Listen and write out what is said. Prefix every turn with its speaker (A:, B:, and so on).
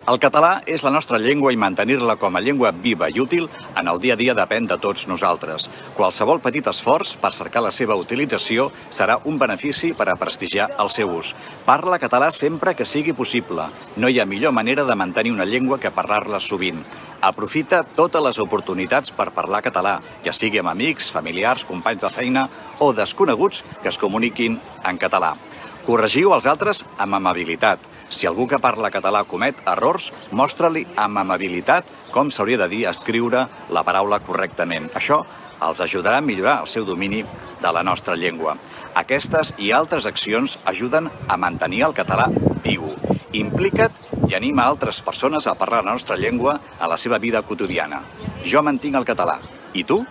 A: El català és la nostra llengua i mantenir-la com a llengua viva i útil en el dia a dia depèn de tots nosaltres. Qualsevol petit esforç per cercar la seva utilització serà un benefici per a prestigiar el seu ús. Parla català sempre que sigui possible. No hi ha millor manera de mantenir una llengua que parlar-la sovint. Aprofita totes les oportunitats per parlar català, ja sigui amb amics, familiars, companys de feina o desconeguts que es comuniquin en català. Corregiu els altres amb amabilitat. Si algú que parla català comet errors, mostra-li amb amabilitat com s'hauria de dir escriure la paraula correctament. Això els ajudarà a millorar el seu domini de la nostra llengua. Aquestes i altres accions ajuden a mantenir el català viu. Implica't i anima altres persones a parlar la nostra llengua a la seva vida quotidiana. Jo mantinc el català. I tu?